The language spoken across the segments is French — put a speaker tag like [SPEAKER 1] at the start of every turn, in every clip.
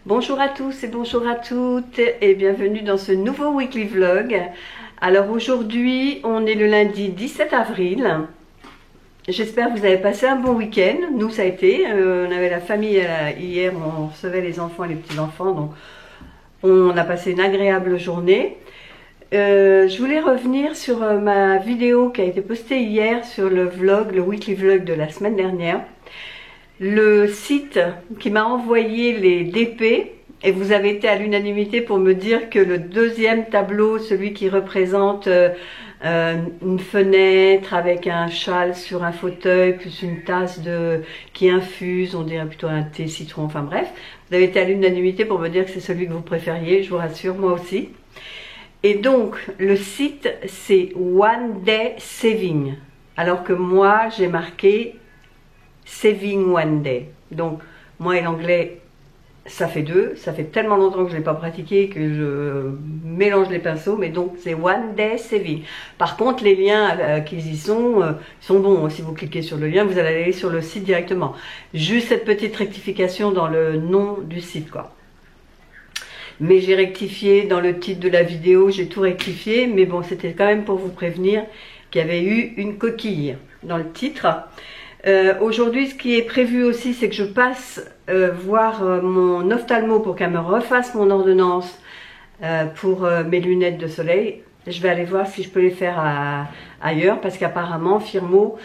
[SPEAKER 1] Bonjour à tous et bonjour à toutes et bienvenue dans ce nouveau weekly vlog. Alors aujourd'hui on est le lundi 17 avril. J'espère que vous avez passé un bon week-end. Nous ça a été, on avait la famille hier, on recevait les enfants et les petits-enfants, donc on a passé une agréable journée. Je voulais revenir sur ma vidéo qui a été postée hier sur le vlog, le weekly vlog de la semaine dernière. Le site qui m'a envoyé les DP, et vous avez été à l'unanimité pour me dire que le deuxième tableau, celui qui représente une fenêtre avec un châle sur un fauteuil, plus une tasse qui infuse, on dirait plutôt un thé citron, enfin bref, vous avez été à l'unanimité pour me dire que c'est celui que vous préfériez, je vous rassure, moi aussi. Et donc, le site, c'est One Day Saving, alors que moi, j'ai marqué Saving One Day. Donc, moi et l'anglais, ça fait deux. Ça fait tellement longtemps que je ne l'ai pas pratiqué que je mélange les pinceaux. Mais donc, c'est One Day Saving. Par contre, les liens qui y sont bons. Si vous cliquez sur le lien, vous allez aller sur le site directement. Juste cette petite rectification dans le nom du site, quoi. Mais j'ai rectifié dans le titre de la vidéo. J'ai tout rectifié. Mais bon, c'était quand même pour vous prévenir qu'il y avait eu une coquille dans le titre. Aujourd'hui, ce qui est prévu aussi, c'est que je passe voir mon ophtalmo pour qu'elle me refasse mon ordonnance pour mes lunettes de soleil. Je vais aller voir si je peux les faire ailleurs, parce qu'apparemment, Firmou,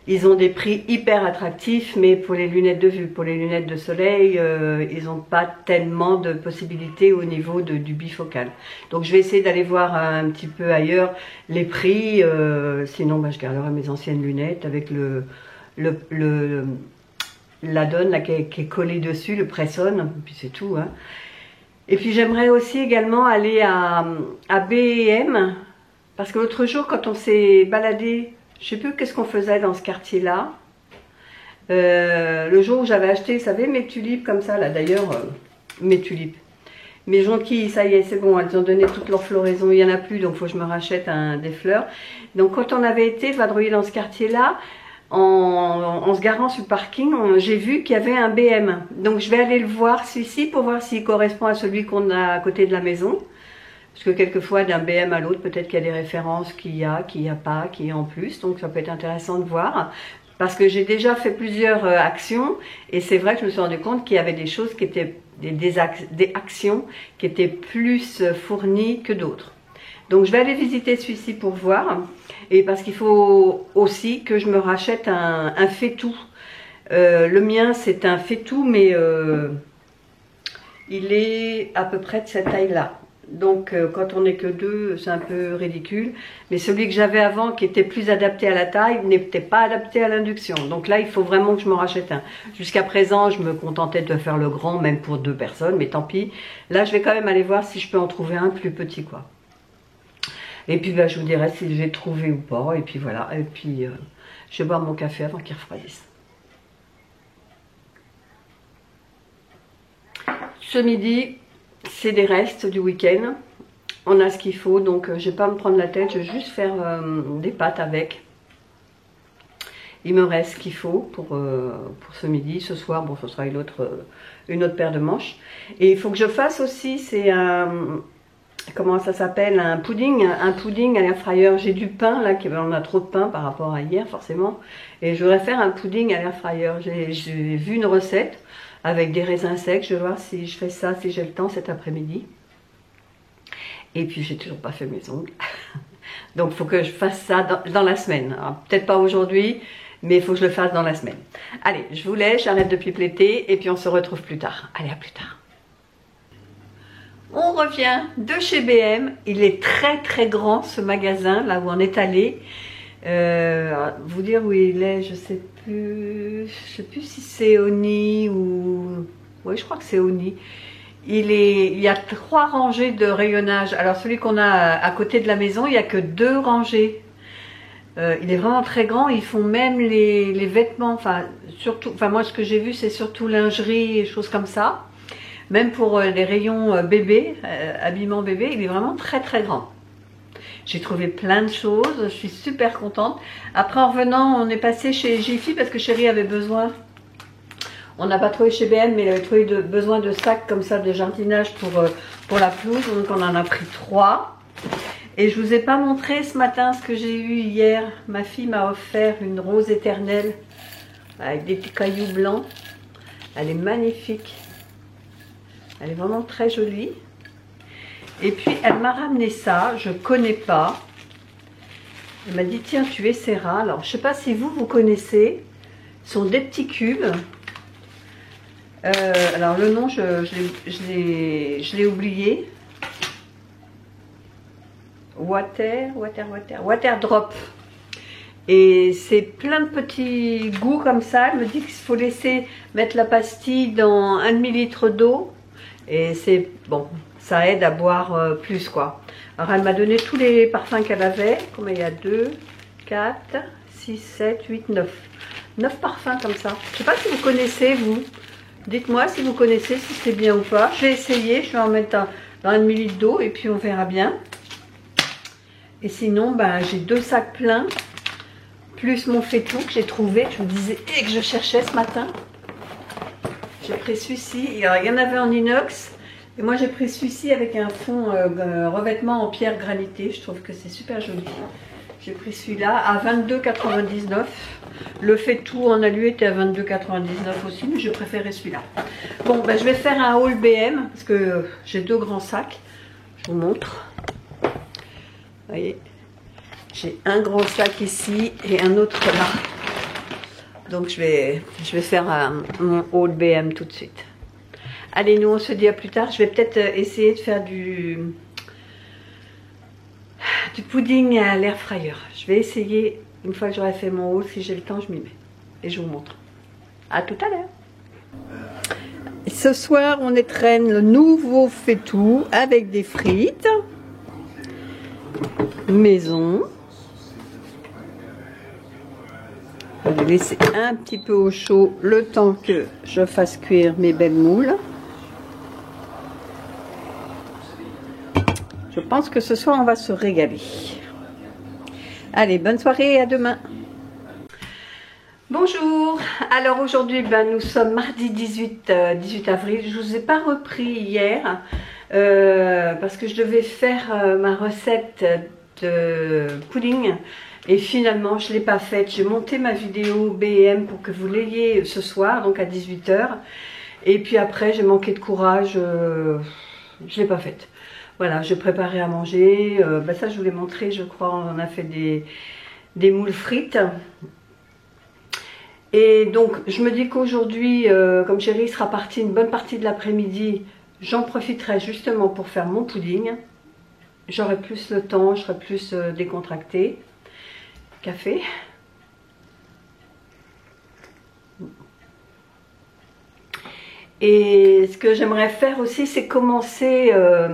[SPEAKER 1] ils ont des prix hyper attractifs, mais pour les lunettes de vue, pour les lunettes de soleil, ils n'ont pas tellement de possibilités au niveau du bifocal. Donc je vais essayer d'aller voir un petit peu ailleurs les prix, sinon je garderai mes anciennes lunettes avec la donne là, qui est collée dessus, le press-on, puis c'est tout. Hein. Et puis j'aimerais aussi également aller à B&M, parce que l'autre jour quand on s'est baladé, je sais plus qu'est-ce qu'on faisait dans ce quartier-là. Le jour où j'avais acheté, vous savez, mes tulipes comme ça, là d'ailleurs, mes tulipes. Mes jonquilles, ça y est, c'est bon, elles ont donné toute leur floraison, il n'y en a plus, donc il faut que je me rachète des fleurs. Donc quand on avait été vadrouiller dans ce quartier-là, en se garant sur le parking, j'ai vu qu'il y avait un B&M. Donc je vais aller le voir, celui-ci, pour voir s'il correspond à celui qu'on a à côté de la maison. Parce que quelquefois, d'un BM à l'autre, peut-être qu'il y a des références qu'il y a pas, qu'il y a en plus. Donc ça peut être intéressant de voir. Parce que j'ai déjà fait plusieurs actions. Et c'est vrai que je me suis rendu compte qu'il y avait des choses qui étaient des actions qui étaient plus fournies que d'autres. Donc je vais aller visiter celui-ci pour voir. Et parce qu'il faut aussi que je me rachète un faitout. Le mien, c'est un faitout, mais il est à peu près de cette taille-là. Donc quand on n'est que deux, c'est un peu ridicule. Mais celui que j'avais avant, qui était plus adapté à la taille, n'était pas adapté à l'induction. Donc là, il faut vraiment que je m'en rachète un. Jusqu'à présent, je me contentais de faire le grand, même pour deux personnes, mais tant pis. Là, je vais quand même aller voir si je peux en trouver un plus petit, quoi. Et puis je vous dirai si j'ai trouvé ou pas. Et puis voilà. Et puis je vais boire mon café avant qu'il refroidisse. Ce midi, c'est des restes du week-end. On a ce qu'il faut, donc je vais pas me prendre la tête. Je vais juste faire des pâtes avec. Il me reste ce qu'il faut pour ce midi. Ce soir, bon, ce sera une autre paire de manches. Et il faut que je fasse aussi, c'est un... Comment ça s'appelle, un pudding à l'air fryer. J'ai du pain là, on a trop de pain par rapport à hier forcément. Et je voudrais faire un pudding à l'air fryer. J'ai vu une recette avec des raisins secs. Je vais voir si je fais ça, si j'ai le temps cet après-midi. Et puis j'ai toujours pas fait mes ongles. Donc il faut que je fasse ça dans la semaine. Peut-être pas aujourd'hui, mais il faut que je le fasse dans la semaine. Allez, je vous laisse, j'arrête de pipeleter et puis on se retrouve plus tard. Allez, à plus tard. On revient de chez B&M. Il est très très grand ce magasin, là où on est allé. Vous dire où il est, je sais plus si c'est Oni ou... Oui, je crois que c'est Oni. Il y a 3 rangées de rayonnage. Alors celui qu'on a à côté de la maison, il n'y a que 2 rangées. Il est vraiment très grand. Ils font même les vêtements, moi ce que j'ai vu c'est surtout lingerie et choses comme ça. Même pour les rayons bébé, habillement bébé, il est vraiment très très grand. J'ai trouvé plein de choses, je suis super contente. Après en revenant, on est passé chez Jiffy parce que Chérie avait besoin On n'a pas trouvé chez BM, mais il avait trouvé besoin de sacs comme ça de jardinage pour la pelouse. Donc on en a pris 3. Et je vous ai pas montré ce matin ce que j'ai eu hier. Ma fille m'a offert une rose éternelle avec des petits cailloux blancs. Elle est magnifique. Elle est vraiment très jolie. Et puis elle m'a ramené ça, je connais pas. Elle m'a dit tiens tu essaieras. Alors je sais pas si vous connaissez. Ce sont des petits cubes. Alors le nom je l'ai oublié. Water Drop. Et c'est plein de petits goûts comme ça. Elle me dit qu'il faut laisser mettre la pastille dans 1,5 litre d'eau. Et c'est bon, ça aide à boire plus quoi. Alors elle m'a donné tous les parfums qu'elle avait. Combien il y a 2, 4, 6, 7, 8, 9. 9 parfums comme ça. Je sais pas si vous connaissez vous. Dites-moi si vous connaissez, si c'est bien ou pas. Je vais essayer, je vais en mettre dans 1,5 litre d'eau et puis on verra bien. Et sinon, ben, j'ai 2 sacs pleins, plus mon faitout que j'ai trouvé, je me disais, et que je cherchais ce matin. J'ai pris celui-ci, il y en avait en inox, et moi j'ai pris celui-ci avec un fond revêtement en pierre granitée, je trouve que c'est super joli. J'ai pris celui-là à 22,99 €. Le faitout en alu était à 22,99 € aussi, mais je préférais celui-là. Bon, ben, je vais faire un haul BM, parce que j'ai 2 grands sacs, je vous montre. Vous voyez, j'ai un grand sac ici et un autre là. Donc je vais faire mon haul BM tout de suite. Allez, nous on se dit à plus tard. Je vais peut-être essayer de faire du pudding à l'air fryer. Je vais essayer, une fois que j'aurai fait mon haul, si j'ai le temps, je m'y mets. Et je vous montre. À tout à l'heure. Ce soir, on étrenne le nouveau faitout avec des frites. Maison. Je vais laisser un petit peu au chaud le temps que je fasse cuire mes belles moules. Je pense que ce soir on va se régaler. Allez, bonne soirée et à demain. Bonjour, alors aujourd'hui ben, nous sommes mardi 18 avril. Je ne vous ai pas repris hier parce que je devais faire ma recette de pudding et finalement je ne l'ai pas faite. J'ai monté ma vidéo BM pour que vous l'ayez ce soir, donc à 18 h, et puis après j'ai manqué de courage, je ne l'ai pas faite. Voilà, je préparais à manger, ben ça je vous l'ai montré, je crois. On a fait des moules frites. Et donc je me dis qu'aujourd'hui, comme Chérie sera partie une bonne partie de l'après-midi, j'en profiterai justement pour faire mon pudding. J'aurai plus le temps, je serai plus décontractée. Café. Et ce que j'aimerais faire aussi, c'est commencer à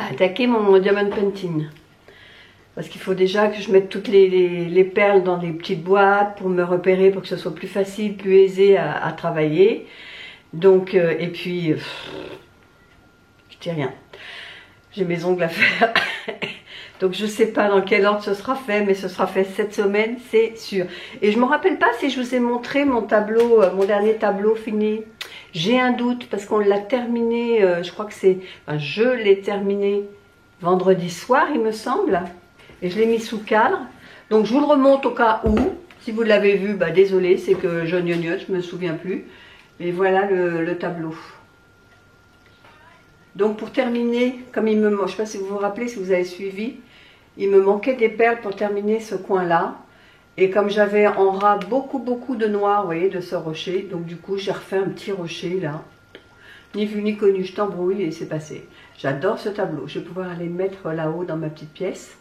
[SPEAKER 1] attaquer mon diamond painting. Parce qu'il faut déjà que je mette toutes les perles dans des petites boîtes pour me repérer, pour que ce soit plus facile, plus aisé à travailler. Donc, et puis, je dis rien. J'ai mes ongles à faire. Donc je ne sais pas dans quel ordre ce sera fait, mais ce sera fait cette semaine, c'est sûr. Et je ne me rappelle pas si je vous ai montré mon tableau, mon dernier tableau fini. J'ai un doute parce qu'on l'a terminé, je crois que c'est... Enfin, je l'ai terminé vendredi soir, il me semble. Et je l'ai mis sous cadre. Donc je vous le remonte au cas où. Si vous l'avez vu, bah désolé, c'est que je gnognote, je ne me souviens plus. Mais voilà le tableau. Donc pour terminer, comme il me manque, je ne sais pas si vous vous rappelez, si vous avez suivi, il me manquait des perles pour terminer ce coin-là. Et comme j'avais en ras beaucoup de noir, vous voyez, de ce rocher, donc du coup j'ai refait un petit rocher là. Ni vu ni connu, je t'embrouille et c'est passé. J'adore ce tableau, je vais pouvoir aller le mettre là-haut dans ma petite pièce.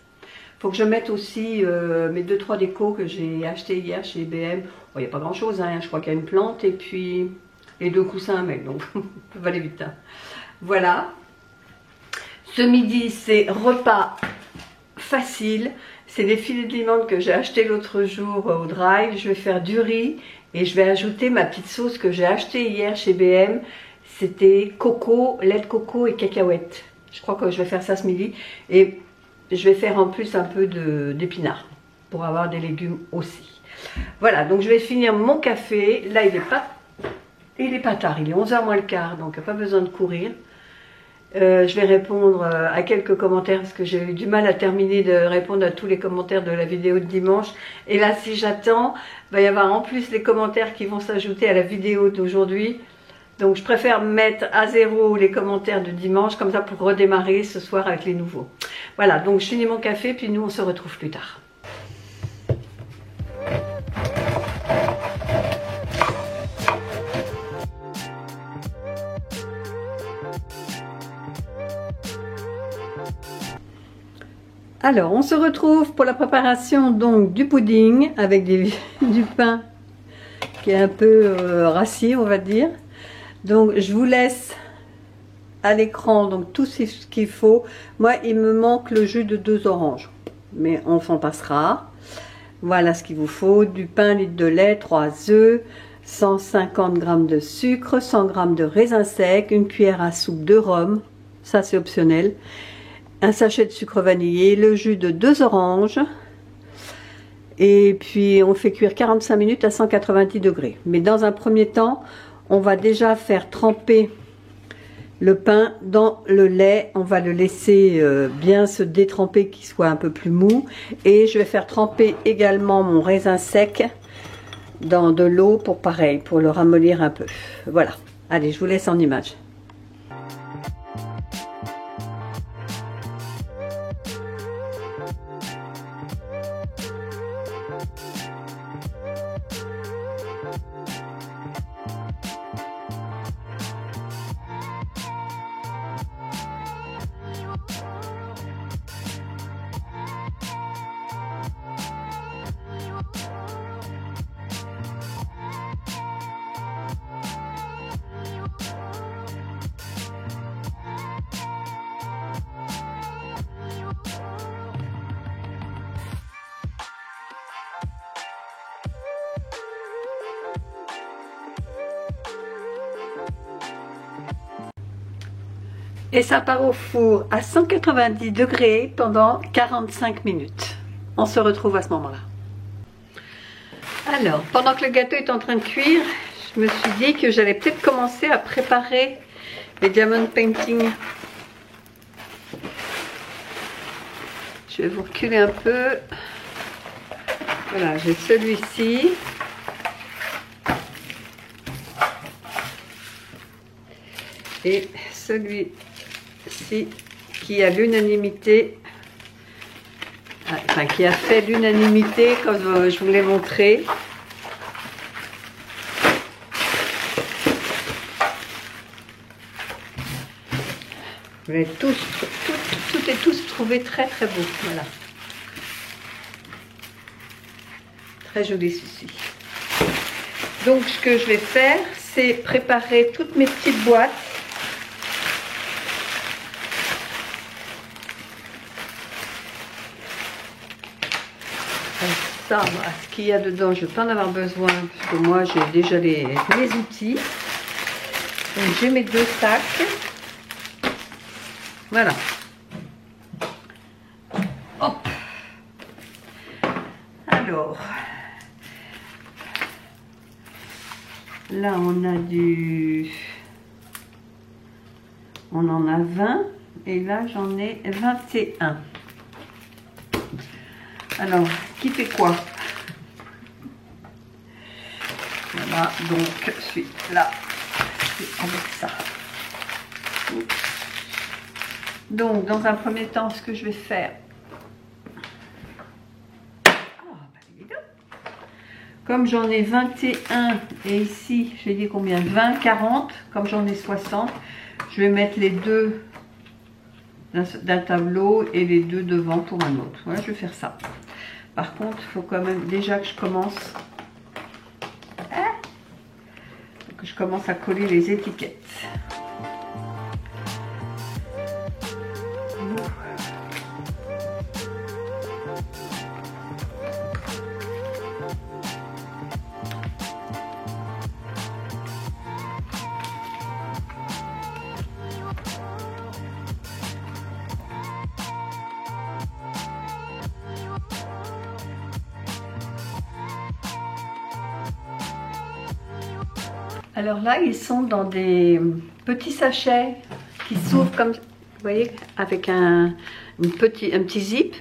[SPEAKER 1] Faut que je mette aussi mes 2-3 décos que j'ai acheté hier chez BM. Bon, il n'y a pas grand chose, hein, je crois qu'il y a une plante et puis les 2 coussins à mettre, donc ça va aller vite. Hein. Voilà. Ce midi, c'est repas facile. C'est des filets de limon que j'ai acheté l'autre jour au drive. Je vais faire du riz et je vais ajouter ma petite sauce que j'ai achetée hier chez BM. C'était coco, lait de coco et cacahuètes. Je crois que je vais faire ça ce midi. Et je vais faire en plus un peu d'épinards pour avoir des légumes aussi. Voilà, donc je vais finir mon café. Là, il est pas tard, il est 11h moins le quart, donc pas besoin de courir. Je vais répondre à quelques commentaires parce que j'ai eu du mal à terminer de répondre à tous les commentaires de la vidéo de dimanche. Et là, si j'attends, il va y avoir en plus les commentaires qui vont s'ajouter à la vidéo d'aujourd'hui. Donc je préfère mettre à zéro les commentaires de dimanche, comme ça pour redémarrer ce soir avec les nouveaux. Voilà, donc je finis mon café, puis nous on se retrouve plus tard. Alors, on se retrouve pour la préparation donc du pudding avec du pain qui est un peu rassis, on va dire. Donc, je vous laisse à l'écran donc tout ce qu'il faut. Moi, il me manque le jus de 2 oranges, mais on s'en passera. Voilà ce qu'il vous faut: du pain, 1 litre de lait, 3 œufs, 150 g de sucre, 100 g de raisin sec, 1 cuillère à soupe de rhum, ça c'est optionnel, un sachet de sucre vanillé, le jus de 2 oranges, et puis on fait cuire 45 minutes à 190 degrés. Mais dans un premier temps, on va déjà faire tremper le pain dans le lait. On va le laisser bien se détremper, qu'il soit un peu plus mou. Et je vais faire tremper également mon raisin sec dans de l'eau pour pareil, pour le ramollir un peu. Voilà. Allez, je vous laisse en image. Et ça part au four à 190 degrés pendant 45 minutes. On se retrouve à ce moment-là. Alors, pendant que le gâteau est en train de cuire, je me suis dit que j'allais peut-être commencer à préparer les diamond painting. Je vais vous reculer un peu. Voilà, j'ai celui-ci. Et celui-ci qui a l'unanimité, enfin qui a fait l'unanimité comme je vous l'ai montré. Vous allez tous, toutes et tous trouver très très beau. Voilà. Très joli ceci. Donc ce que je vais faire, c'est préparer toutes mes petites boîtes. Ça, ce qu'il y a dedans, je ne vais pas en avoir besoin, parce que moi j'ai déjà les outils. Donc j'ai mes 2 sacs. Voilà. Hop. Alors, là on a on en a 20 et là j'en ai 21. Alors, qui fait quoi? Voilà, donc je suis là avec ça. Donc, dans un premier temps, ce que je vais faire, comme j'en ai 21 et ici, j'ai dit combien? 20, 40, comme j'en ai 60, je vais mettre les 2 d'un tableau et les 2 devant pour un autre. Voilà, je vais faire ça. Par contre, il faut quand même déjà que je commence à coller les étiquettes. Alors là, ils sont dans des petits sachets qui s'ouvrent comme, vous voyez, avec un petit zip.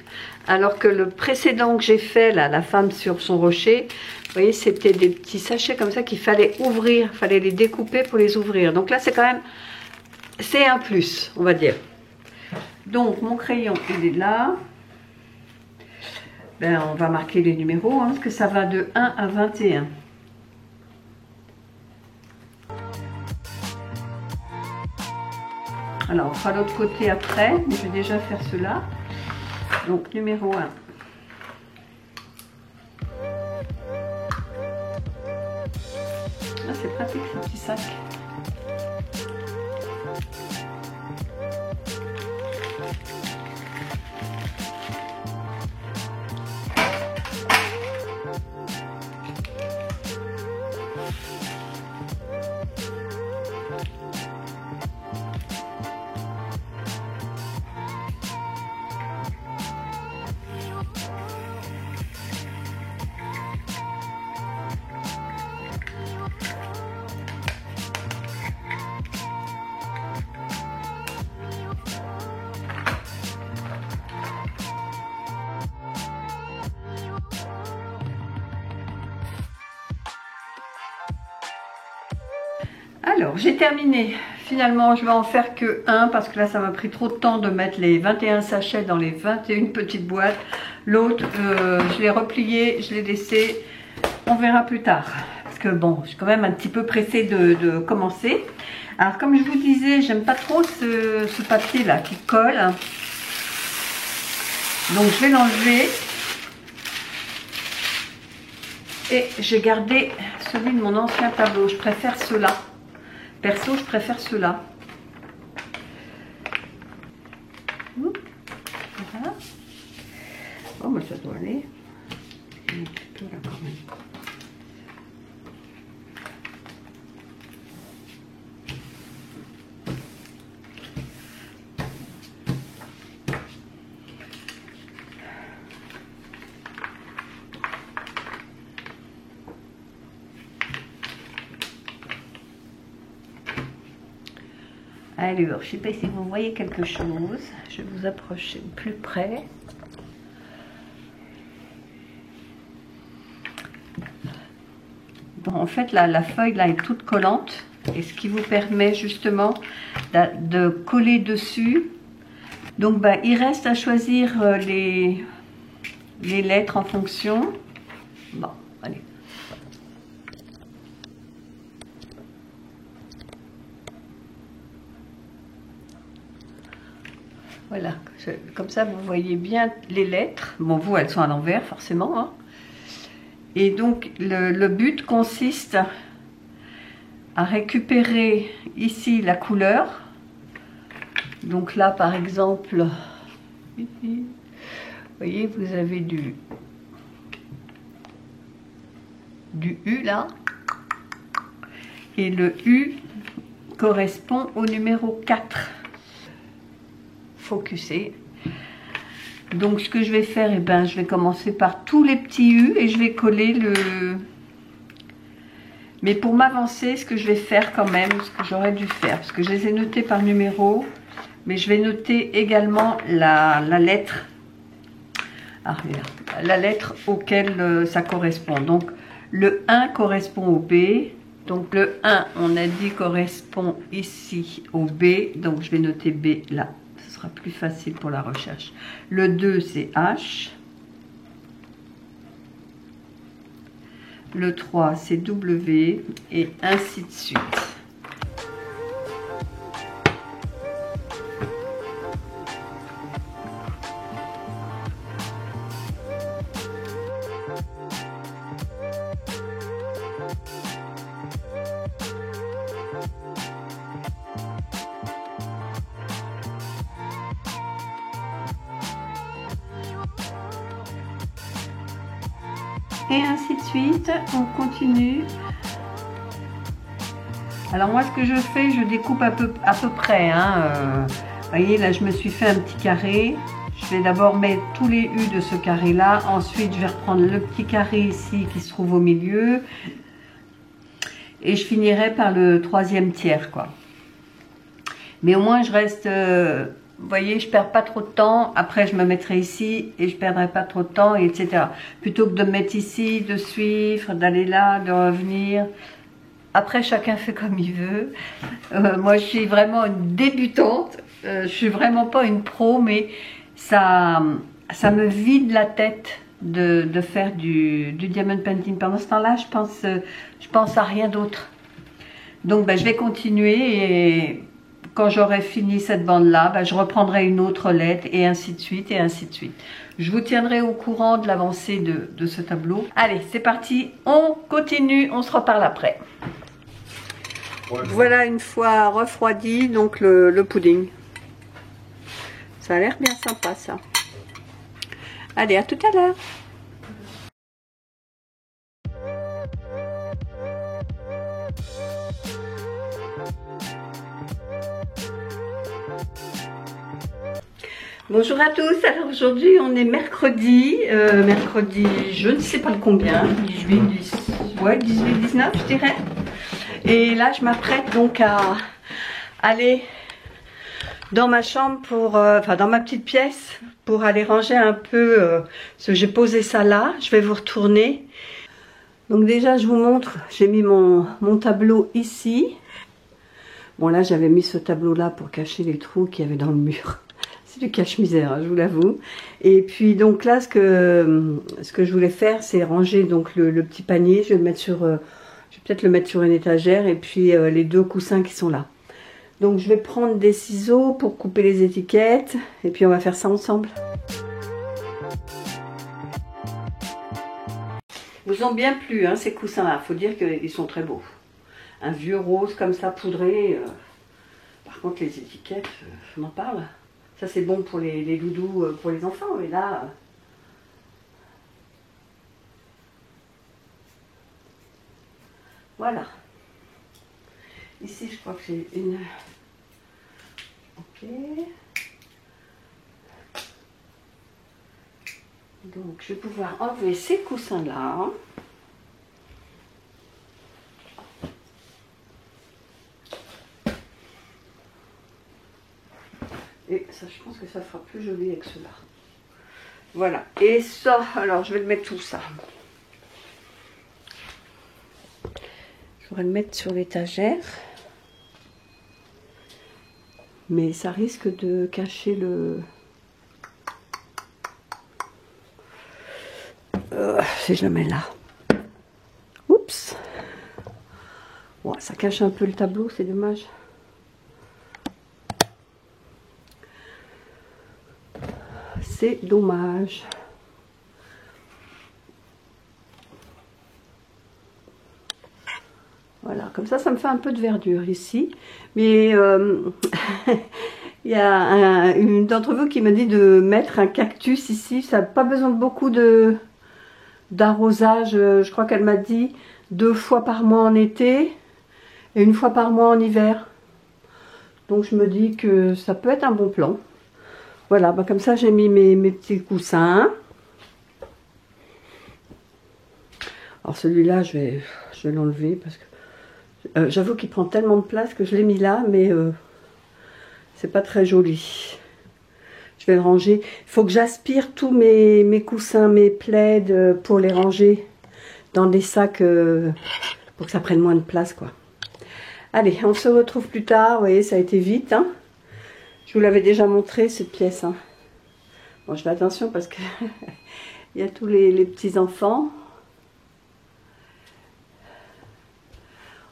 [SPEAKER 1] Alors que le précédent que j'ai fait, là, la femme sur son rocher, vous voyez, c'était des petits sachets comme ça qu'il fallait ouvrir, il fallait les découper pour les ouvrir. Donc là, c'est quand même, c'est un plus, on va dire. Donc, mon crayon, il est là. Ben, on va marquer les numéros, hein, parce que ça va de 1 à 21. Alors, on fera l'autre côté après, mais je vais déjà faire cela. Donc, numéro 1. Ah, c'est pratique ce petit sac. Alors, j'ai terminé. Finalement, je vais en faire que un parce que là, ça m'a pris trop de temps de mettre les 21 sachets dans les 21 petites boîtes. L'autre, je l'ai replié, je l'ai laissé. On verra plus tard. Parce que bon, je suis quand même un petit peu pressée de commencer. Alors, comme je vous disais, j'aime pas trop ce papier-là qui colle. Donc, je vais l'enlever. Et j'ai gardé celui de mon ancien tableau. Je préfère ceux-là. Perso, je préfère ceux-là. Voilà. Oh, mais ça doit aller. Un petit peu là quand même. Alors, je ne sais pas si vous voyez quelque chose. Je vais vous approcher plus près. Bon, en fait, la feuille là est toute collante. Et ce qui vous permet justement de coller dessus. Donc, ben, il reste à choisir les lettres en fonction. Bon, allez. Voilà, comme ça vous voyez bien les lettres. Bon, vous, elles sont à l'envers forcément. Hein. Et donc, le but consiste à récupérer ici la couleur. Donc là, par exemple, vous voyez, vous avez du U là. Et le U correspond au numéro 4. Focuser. Donc ce que je vais faire, eh ben, je vais commencer par tous les petits U et je vais coller le... Mais pour m'avancer, ce que je vais faire quand même, ce que j'aurais dû faire, parce que je les ai notés par numéro, mais je vais noter également la lettre. Ah, la lettre auquel ça correspond. Donc le 1 correspond au B. Donc le 1, on a dit, correspond ici au B. Donc je vais noter B là. Ce sera plus facile pour la recherche. Le 2, c'est H. Le 3, c'est W. Et ainsi de suite. Et ainsi de suite, on continue. Alors moi, ce que je fais, je découpe à peu près. Hein. Vous voyez, là, je me suis fait un petit carré. Je vais d'abord mettre tous les U de ce carré-là. Ensuite, je vais reprendre le petit carré ici qui se trouve au milieu. et je finirai par le 3e tiers, quoi. Mais au moins je reste, vous voyez, je perds pas trop de temps. Après je me mettrai ici et je perdrai pas trop de temps, et etc. Plutôt que de me mettre ici, de suivre, d'aller là, de revenir. Après chacun fait comme il veut. Moi je suis vraiment une débutante. Je suis vraiment pas une pro, mais ça me vide la tête de faire du diamond painting. Pendant ce temps-là, je pense à rien d'autre. Donc ben, je vais continuer, et quand j'aurai fini cette bande-là, ben, je reprendrai une autre lettre, et ainsi de suite, et ainsi de suite. Je vous tiendrai au courant de l'avancée de ce tableau. Allez, c'est parti, on continue, on se reparle après. Voilà, une fois refroidi, donc le pudding. Ça a l'air bien sympa, ça. Allez, à tout à l'heure. Bonjour à tous, alors aujourd'hui on est mercredi, je ne sais pas le combien, 18-19 je dirais. Et là je m'apprête donc à aller dans ma chambre pour, enfin dans ma petite pièce pour aller ranger un peu, parce que j'ai posé ça là, je vais vous retourner. Donc déjà je vous montre, j'ai mis mon tableau ici. Bon là j'avais mis ce tableau là pour cacher les trous qu'il y avait dans le mur. C'est du cache-misère, hein, je vous l'avoue. Et puis donc là ce que je voulais faire c'est ranger donc le petit panier. Je vais le mettre sur, je vais peut-être le mettre sur une étagère, et puis les 2 coussins qui sont là. Donc je vais prendre des ciseaux pour couper les étiquettes, et puis on va faire ça ensemble. Ils vous ont bien plu hein, ces coussins-là, faut dire qu'ils sont très beaux. Un vieux rose comme ça poudré. Par contre les étiquettes, on en parle. Ça c'est bon pour les doudous, pour les enfants, mais là... Voilà. Ici je crois que j'ai une... Ok. Donc je vais pouvoir enlever ces coussins-là. Et ça, je pense que ça fera plus joli avec cela. Voilà. Et ça, alors je vais le mettre tout ça. Je pourrais le mettre sur l'étagère. Mais ça risque de cacher le... si je le mets là. Oups. Bon, ça cache un peu le tableau, c'est dommage. C'est dommage. Voilà, comme ça me fait un peu de verdure ici. Mais il y a une d'entre vous qui m'a dit de mettre un cactus ici. Ça n'a pas besoin de beaucoup d'arrosage. Je crois qu'elle m'a dit 2 fois par mois en été et 1 fois par mois en hiver. Donc je me dis que ça peut être un bon plan. Voilà, bah comme ça j'ai mis mes petits coussins. Alors celui-là je vais l'enlever parce que j'avoue qu'il prend tellement de place que je l'ai mis là, mais c'est pas très joli. Je vais le ranger. Il faut que j'aspire tous mes coussins, mes plaids pour les ranger dans des sacs pour que ça prenne moins de place, quoi. Allez, on se retrouve plus tard. Vous voyez, ça a été vite, hein. Je vous l'avais déjà montré cette pièce, hein. Bon, je fais attention parce que il y a tous les petits enfants.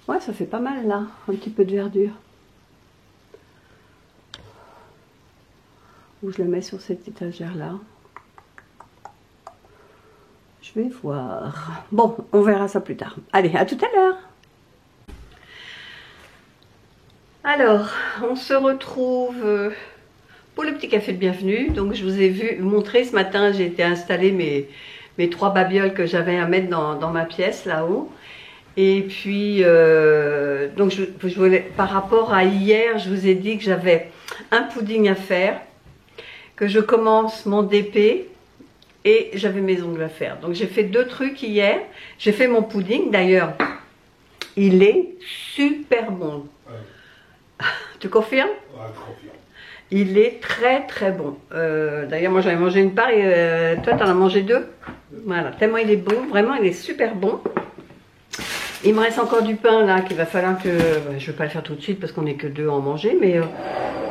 [SPEAKER 1] Ouais, ça fait pas mal là, un petit peu de verdure. Ou je le mets sur cette étagère là. Je vais voir. Bon, on verra ça plus tard. Allez, à tout à l'heure. Alors, on se retrouve pour le petit café de bienvenue. Donc je vous ai vu montrer ce matin, j'ai été installer mes 3 babioles que j'avais à mettre dans ma pièce là-haut. Et puis, donc je voulais, par rapport à hier, je vous ai dit que j'avais un pudding à faire, que je commence mon DP et j'avais mes ongles à faire. Donc j'ai fait 2 trucs hier. J'ai fait mon pudding, d'ailleurs, Il est super bon.
[SPEAKER 2] Ouais.
[SPEAKER 1] Tu confirmes?
[SPEAKER 2] Ouais, confirme.
[SPEAKER 1] Il est très très bon. D'ailleurs, moi j'avais mangé une part et toi t'en as mangé deux. Voilà, tellement il est bon, vraiment il est super bon. Il me reste encore du pain là qu'il va falloir que... je ne vais pas le faire tout de suite parce qu'on n'est que deux à en manger, mais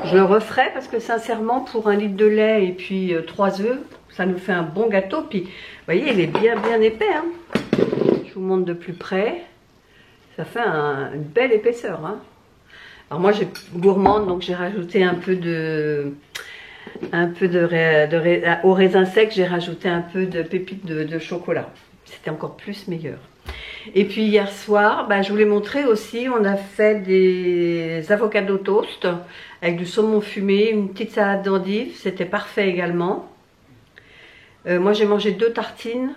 [SPEAKER 1] je le referai parce que sincèrement pour 1 litre de lait et puis 3 œufs, ça nous fait un bon gâteau. Puis vous voyez, il est bien épais. Hein. Je vous montre de plus près. Ça fait une belle épaisseur. Hein. Alors moi j'ai gourmande, donc j'ai rajouté un peu au raisin sec, j'ai rajouté un peu de pépites de chocolat. C'était encore plus meilleur. Et puis hier soir, bah, je vous l'ai montré aussi, on a fait des avocados toast avec du saumon fumé, une petite salade d'endives, c'était parfait également. Moi j'ai mangé 2 tartines,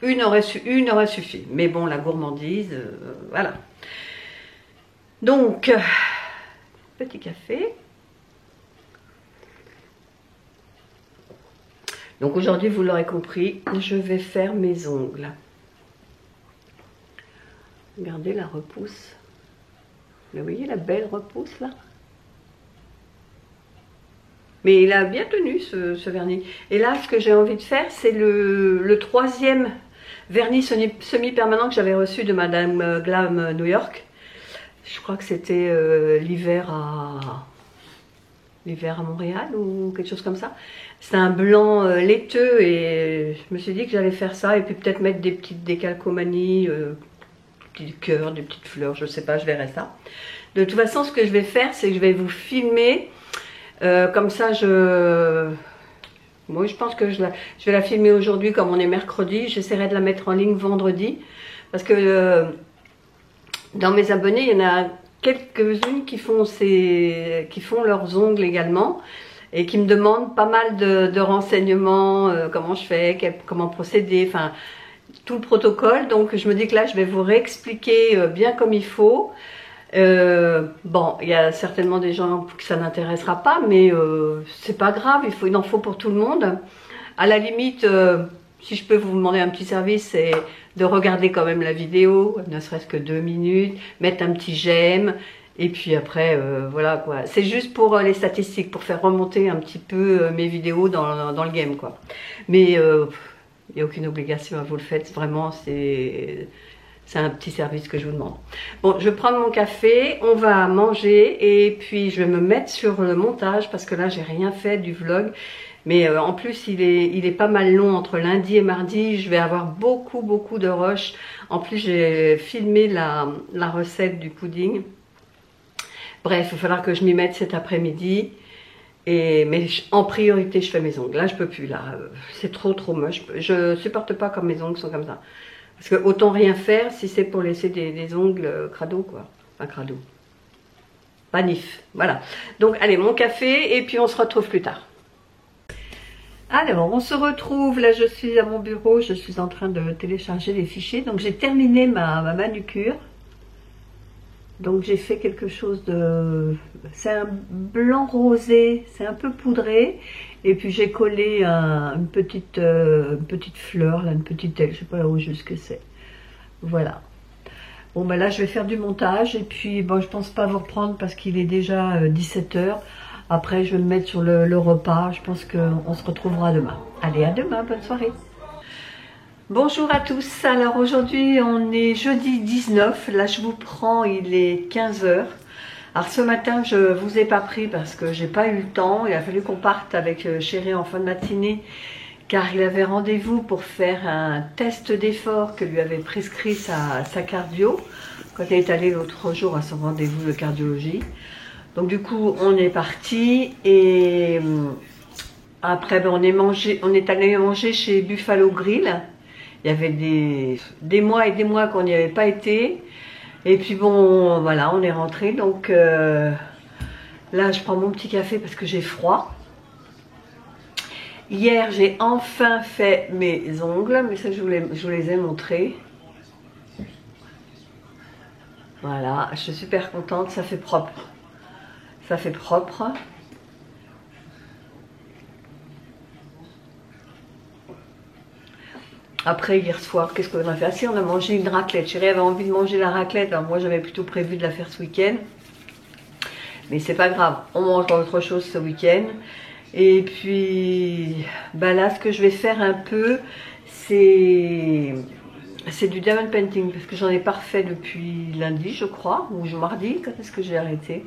[SPEAKER 1] une aurait suffi, mais bon la gourmandise, voilà. Donc, petit café. Donc aujourd'hui, vous l'aurez compris, je vais faire mes ongles. Regardez la repousse. Vous voyez la belle repousse là? Mais il a bien tenu ce vernis. Et là, ce que j'ai envie de faire, c'est le 3e vernis semi-permanent que j'avais reçu de Madame Glam New York. Je crois que c'était l'hiver à Montréal ou quelque chose comme ça. C'est un blanc laiteux et je me suis dit que j'allais faire ça et puis peut-être mettre des petites décalcomanies, des petits cœurs, des petites fleurs, je sais pas, je verrai ça. De toute façon, ce que je vais faire, c'est que je vais vous filmer, comme ça moi je pense que je vais la filmer aujourd'hui comme on est mercredi, j'essaierai de la mettre en ligne vendredi, parce que dans mes abonnés, il y en a quelques-unes qui font leurs ongles également et qui me demandent pas mal de renseignements, comment je fais, comment procéder, enfin tout le protocole. Donc je me dis que là je vais vous réexpliquer bien comme il faut. Bon, il y a certainement des gens que ça n'intéressera pas, mais c'est pas grave, il en faut pour tout le monde. À la limite, si je peux vous demander un petit service, c'est de regarder quand même la vidéo, ne serait-ce que 2 minutes, mettre un petit j'aime, et puis après, voilà quoi. C'est juste pour les statistiques, pour faire remonter un petit peu mes vidéos dans le game quoi. Mais il n'y a aucune obligation à vous le faites, vraiment, c'est un petit service que je vous demande. Bon, je vais prendre mon café, on va manger, et puis je vais me mettre sur le montage, parce que là, j'ai rien fait du vlog. Mais en plus, il est pas mal long entre lundi et mardi. Je vais avoir beaucoup de rush. En plus, j'ai filmé la recette du pudding. Bref, il va falloir que je m'y mette cet après-midi. Mais en priorité, je fais mes ongles. Là, je peux plus. Là, c'est trop moche. Je supporte pas quand mes ongles sont comme ça. Parce que autant rien faire si c'est pour laisser des ongles crado, quoi. Enfin, crado. Pas nif. Voilà. Donc, allez, mon café, et puis on se retrouve plus tard. Alors, on se retrouve, là je suis à mon bureau, je suis en train de télécharger les fichiers. Donc j'ai terminé ma manucure. Donc j'ai fait quelque chose de... C'est un blanc rosé, c'est un peu poudré. Et puis j'ai collé une petite fleur, là, une petite aile, je sais pas où juste ce que c'est. Voilà. Bon ben là je vais faire du montage et puis bon je pense pas vous reprendre parce qu'il est déjà 17 h. Après, je vais me mettre sur le repas. Je pense qu'on se retrouvera demain. Allez, à demain. Bonne soirée. Bonjour à tous. Alors aujourd'hui, on est jeudi 19. Là, je vous prends, il est 15 h. Alors ce matin, je vous ai pas pris parce que j'ai pas eu le temps. Il a fallu qu'on parte avec chéri en fin de matinée car il avait rendez-vous pour faire un test d'effort que lui avait prescrit sa cardio quand elle est allée l'autre jour à son rendez-vous de cardiologie. Donc du coup on est parti et après ben, on est allé manger chez Buffalo Grill. Il y avait des mois et des mois qu'on n'y avait pas été. Et puis bon voilà on est rentré. Donc là je prends mon petit café parce que j'ai froid. Hier j'ai enfin fait mes ongles, mais ça je vous les ai montrés. Voilà, je suis super contente, ça fait propre. Ça fait propre. Après, hier soir, qu'est-ce qu'on a fait? Ah si, on a mangé une raclette. Chérie avait envie de manger la raclette. Alors moi, j'avais plutôt prévu de la faire ce week-end. Mais c'est pas grave. On mangera autre chose ce week-end. Et puis, bah là, ce que je vais faire un peu, c'est du diamond painting. Parce que j'en ai pas refait depuis lundi, je crois. Ou mardi. Quand est-ce que j'ai arrêté?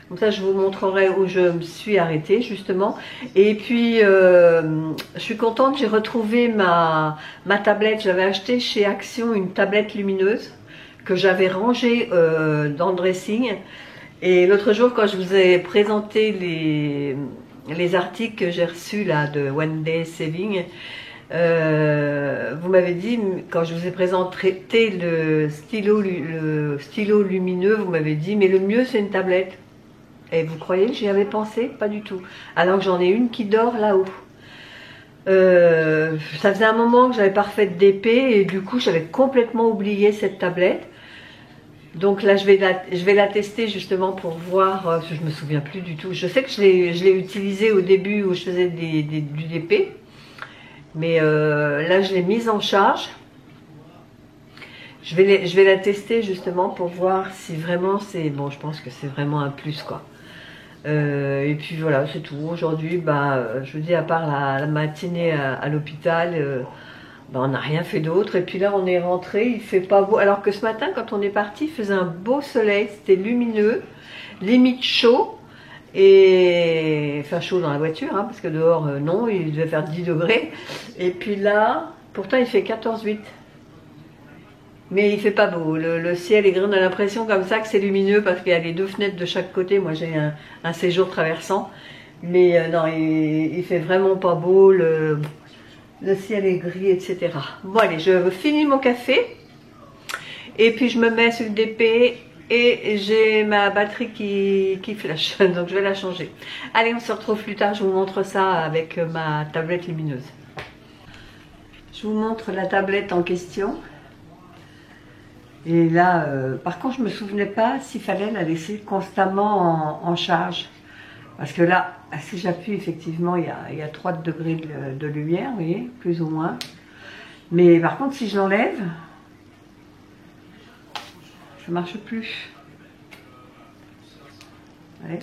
[SPEAKER 1] Comme ça, je vous montrerai où je me suis arrêtée, justement. Et puis, je suis contente, j'ai retrouvé ma tablette. J'avais acheté chez Action une tablette lumineuse que j'avais rangée dans le dressing. Et l'autre jour, quand je vous ai présenté les articles que j'ai reçus là, de One Day Saving, vous m'avez dit, quand je vous ai présenté le stylo lumineux, vous m'avez dit, mais le mieux, c'est une tablette. Et vous croyez que j'y avais pensé? Pas du tout. Alors que j'en ai une qui dort là-haut. Ça faisait un moment que j'avais pas refait d'épée et du coup j'avais complètement oublié cette tablette. Donc là je vais la tester justement pour voir, je me souviens plus du tout. Je sais que je l'ai utilisée au début où je faisais du DP. Mais là je l'ai mise en charge. Je vais la tester justement pour voir si vraiment c'est... Bon, je pense que c'est vraiment un plus quoi. Et puis voilà, c'est tout. Aujourd'hui, bah, je vous dis, à part la matinée à l'hôpital, bah, on n'a rien fait d'autre. Et puis là, on est rentré, il fait pas beau. Alors que ce matin, quand on est parti, il faisait un beau soleil, c'était lumineux, limite chaud. Et enfin chaud dans la voiture, hein, parce que dehors, non, il devait faire 10 degrés. Et puis là, pourtant, il fait 14,8. Mais il fait pas beau, le ciel est gris, on a l'impression comme ça que c'est lumineux parce qu'il y a les deux fenêtres de chaque côté. Moi j'ai un séjour traversant, mais non, il fait vraiment pas beau, le ciel est gris, etc. Bon allez, je finis mon café et puis je me mets sur le DP et j'ai ma batterie qui flash, donc je vais la changer. Allez, on se retrouve plus tard, je vous montre ça avec ma tablette lumineuse. Je vous montre la tablette en question. Et là, par contre, je ne me souvenais pas s'il fallait la laisser constamment en charge. Parce que là, si j'appuie, effectivement, il y a 3 degrés de lumière, vous voyez, plus ou moins. Mais par contre, si je l'enlève, ça ne marche plus. Ouais.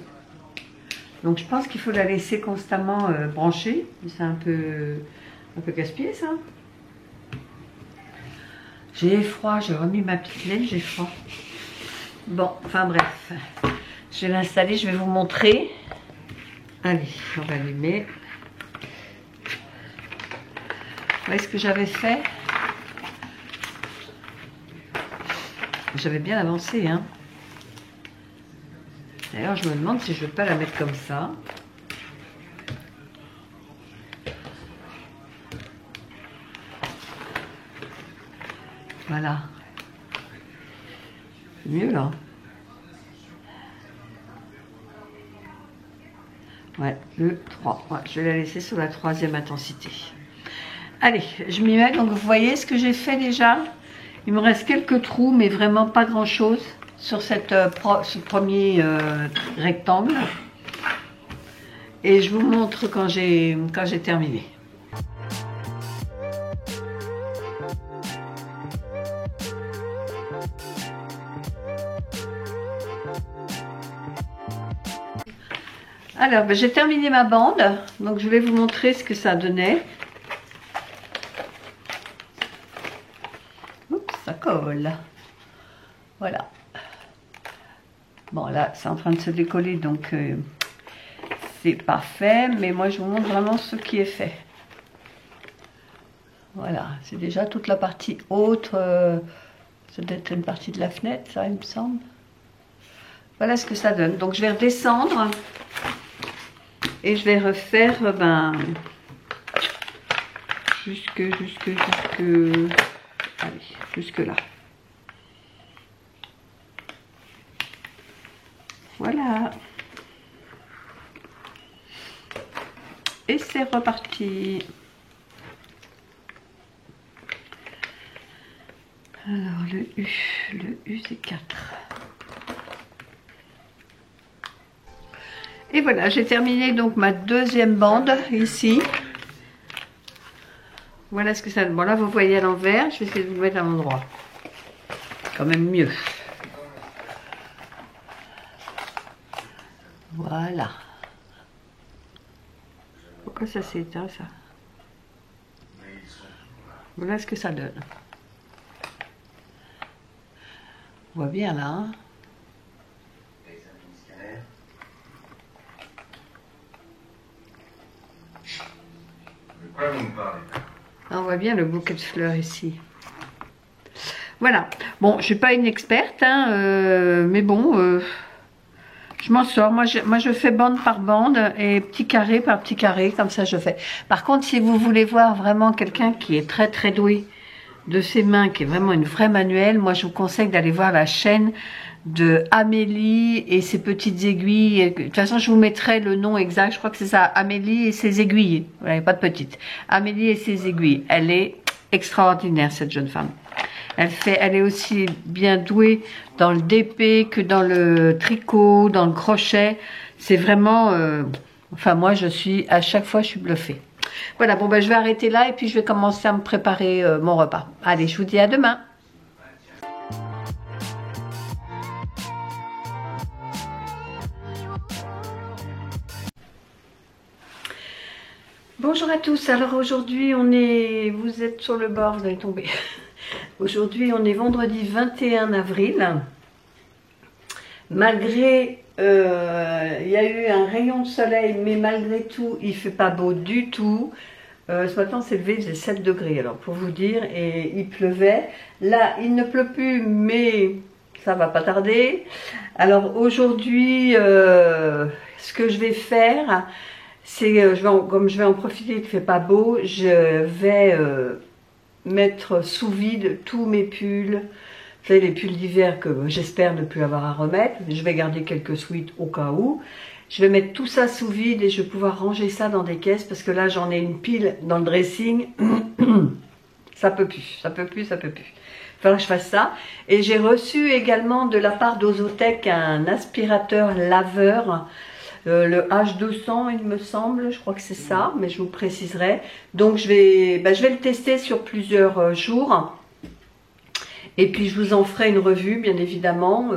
[SPEAKER 1] Donc je pense qu'il faut la laisser constamment branchée. C'est un peu casse-pied, ça. J'ai froid, j'ai remis ma petite laine, j'ai froid. Bon, enfin bref. Je vais l'installer, je vais vous montrer. Allez, on va allumer. Vous voyez ce que j'avais fait? J'avais bien avancé, hein. D'ailleurs, je me demande si je ne vais pas la mettre comme ça. Voilà. C'est mieux là. Ouais, le 3. Ouais, je vais la laisser sur la 3e intensité. Allez, je m'y mets. Donc vous voyez ce que j'ai fait déjà. Il me reste quelques trous, mais vraiment pas grand chose sur ce premier rectangle. Et je vous montre quand j'ai terminé. Alors, ben, j'ai terminé ma bande, donc je vais vous montrer ce que ça donnait. Oups, ça colle. Voilà. Bon, là, c'est en train de se décoller, donc c'est parfait. Mais moi, je vous montre vraiment ce qui est fait. Voilà, c'est déjà toute la partie haute. Ça doit être une partie de la fenêtre, ça, il me semble. Voilà ce que ça donne. Donc, je vais redescendre. Et je vais refaire jusque là. Voilà. Et c'est reparti. Alors le U c'est 4. Et voilà, j'ai terminé donc ma 2e bande ici. Vous Voilà ce que ça donne. Bon là vous voyez à l'envers, je vais essayer de vous le mettre à l'endroit. Quand même mieux. Voilà. Pourquoi ça s'est éteint ça? Voilà ce que ça donne. On voit bien là. Hein? On voit bien le bouquet de fleurs ici. Voilà. Bon, je ne suis pas une experte, hein, mais bon, je m'en sors. Moi, je fais bande par bande et petit carré par petit carré, comme ça je fais. Par contre, si vous voulez voir vraiment quelqu'un qui est très très doué de ses mains, qui est vraiment une vraie manuelle, moi je vous conseille d'aller voir la chaîne de Amélie et ses petites aiguilles. De toute façon, je vous mettrai le nom exact, je crois que c'est ça, Amélie et ses aiguilles. Voilà, pas de petite. Amélie et ses aiguilles. Elle est extraordinaire, cette jeune femme. Elle est aussi bien douée dans le DP que dans le tricot, dans le crochet. C'est vraiment... enfin, moi, à chaque fois, je suis bluffée. Voilà, bon, ben, je vais arrêter là et puis je vais commencer à me préparer mon repas. Allez, je vous dis à demain. Bonjour à tous, alors aujourd'hui vous êtes sur le bord, vous allez tomber. Aujourd'hui on est vendredi 21 avril. Malgré, il y a eu un rayon de soleil, mais malgré tout il ne fait pas beau du tout. Ce matin on s'est levé, il faisait 7 degrés alors pour vous dire, et il pleuvait. Là il ne pleut plus mais ça va pas tarder. Alors aujourd'hui ce que je vais faire, c'est, comme je vais en profiter, il ne fait pas beau, je vais mettre sous vide tous mes pulls. Vous savez, les pulls d'hiver que j'espère ne plus avoir à remettre. Je vais garder quelques sweats au cas où. Je vais mettre tout ça sous vide et je vais pouvoir ranger ça dans des caisses parce que là, j'en ai une pile dans le dressing. Ça peut plus, ça peut plus, ça peut plus. Il faudra que je fasse ça. Et j'ai reçu également de la part d'Ozotech un aspirateur laveur. Le H200 il me semble, je crois que c'est ça, mais je vous préciserai. Donc je vais le tester sur plusieurs jours. Et puis je vous en ferai une revue bien évidemment.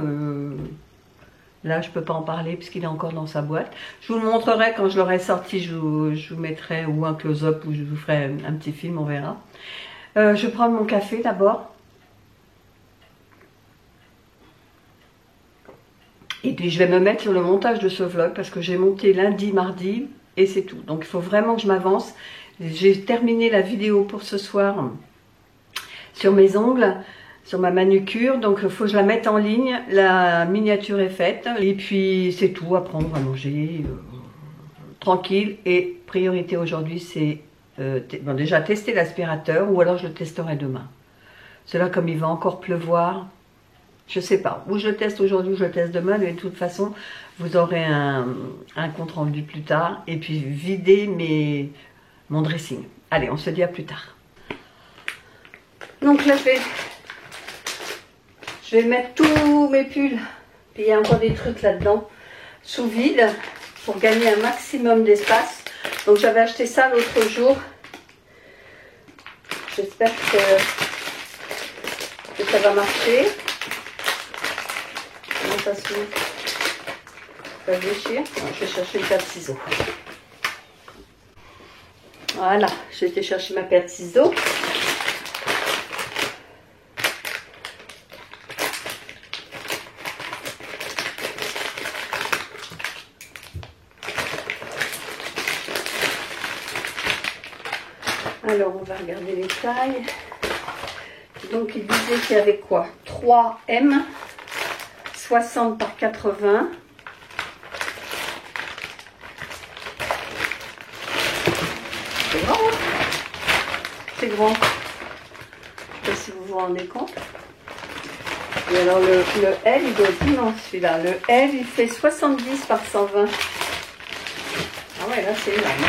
[SPEAKER 1] Là je peux pas en parler puisqu'il est encore dans sa boîte. Je vous le montrerai quand je l'aurai sorti, je vous mettrai ou un close-up ou je vous ferai un petit film, on verra. Je vais prendre mon café d'abord. Et puis je vais me mettre sur le montage de ce vlog parce que j'ai monté lundi, mardi et c'est tout. Donc il faut vraiment que je m'avance. J'ai terminé la vidéo pour ce soir sur mes ongles, sur ma manucure. Donc il faut que je la mette en ligne. La miniature est faite. Et puis c'est tout. Après on va manger tranquille. Et priorité aujourd'hui c'est déjà tester l'aspirateur ou alors je le testerai demain. Cela comme il va encore pleuvoir. Je sais pas, ou je le teste aujourd'hui, ou je le teste demain, mais de toute façon, vous aurez un compte rendu plus tard. Et puis, vider mon dressing. Allez, on se dit à plus tard. Donc là, je vais mettre tous mes pulls. Puis il y a encore des trucs là-dedans, sous vide, pour gagner un maximum d'espace. Donc j'avais acheté ça l'autre jour. J'espère que ça va marcher. Ça se déchire. Je vais chercher une paire de ciseaux. Voilà, j'ai été chercher ma paire de ciseaux. Alors, on va regarder les tailles. Donc, il disait qu'il y avait quoi? 3M. 60 par 80. C'est grand, hein? C'est grand. Je ne sais pas si vous vous rendez compte. Et alors le L, il doit être immense celui-là. Le L, il fait 70 par 120. Ah ouais, là c'est énorme.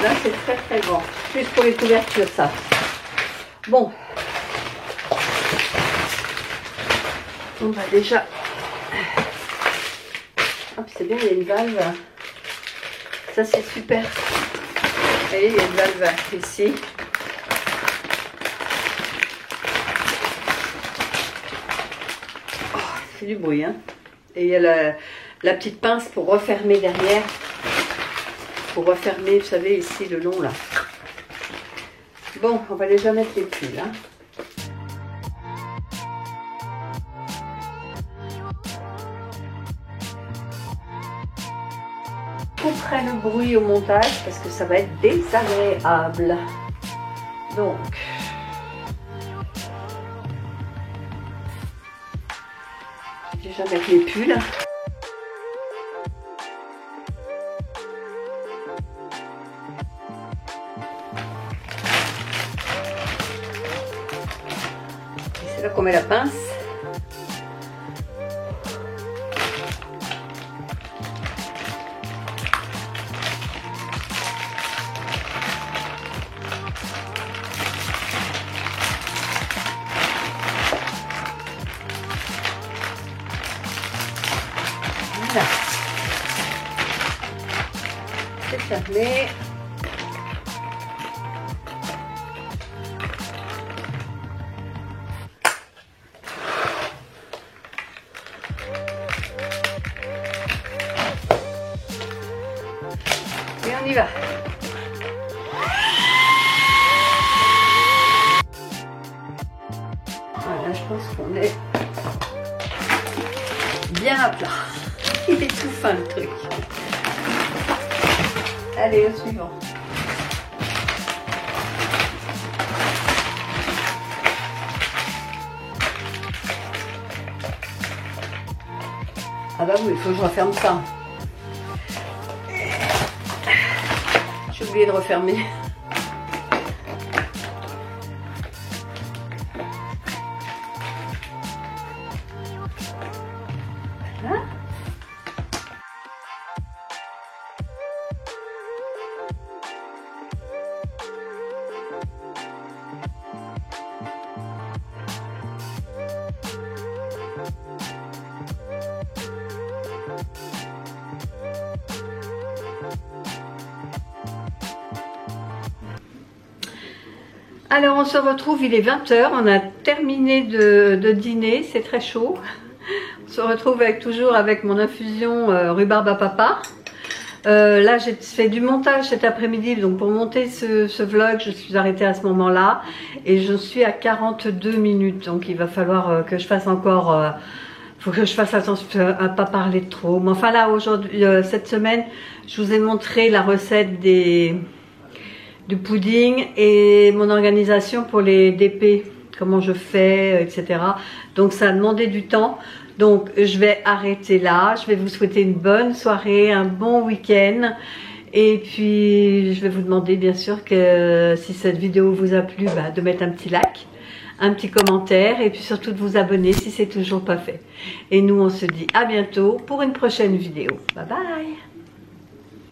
[SPEAKER 1] Là c'est très très grand. Plus pour les couvertures, ça. Bon. On va déjà... Hop, c'est bien, il y a une valve. Ça, c'est super. Vous voyez, il y a une valve ici. fait du bruit. Hein. Et il y a la petite pince pour refermer derrière. Pour refermer, vous savez, ici le long là. Bon, on va déjà mettre les pulls. Hein. Je couperai le bruit au montage parce que ça va être désagréable. Donc, déjà mettre les pulls. C'est là qu'on met la pince. Voilà. C'est fermé. Et on y va. Voilà, je pense qu'on est bien à plat. Il est tout fin le truc. Allez, au suivant. Ah bah oui, il faut que je referme ça. J'ai oublié de refermer. Voilà. Alors on se retrouve, il est 20 h, on a terminé de dîner, c'est très chaud. On se retrouve toujours avec mon infusion rhubarbe à papa. Là j'ai fait du montage cet après-midi, donc pour monter ce vlog, je suis arrêtée à ce moment-là. Et je suis à 42 minutes, donc il va falloir que je fasse encore... faut que je fasse attention à ne pas parler trop. Mais enfin là, aujourd'hui, cette semaine, je vous ai montré la recette du pudding et mon organisation pour les DP, comment je fais, etc. Donc ça a demandé du temps. Donc je vais arrêter là. Je vais vous souhaiter une bonne soirée, un bon week-end. Et puis je vais vous demander bien sûr que si cette vidéo vous a plu, bah, de mettre un petit like, un petit commentaire et puis surtout de vous abonner si c'est toujours pas fait. Et nous on se dit à bientôt pour une prochaine vidéo. Bye bye.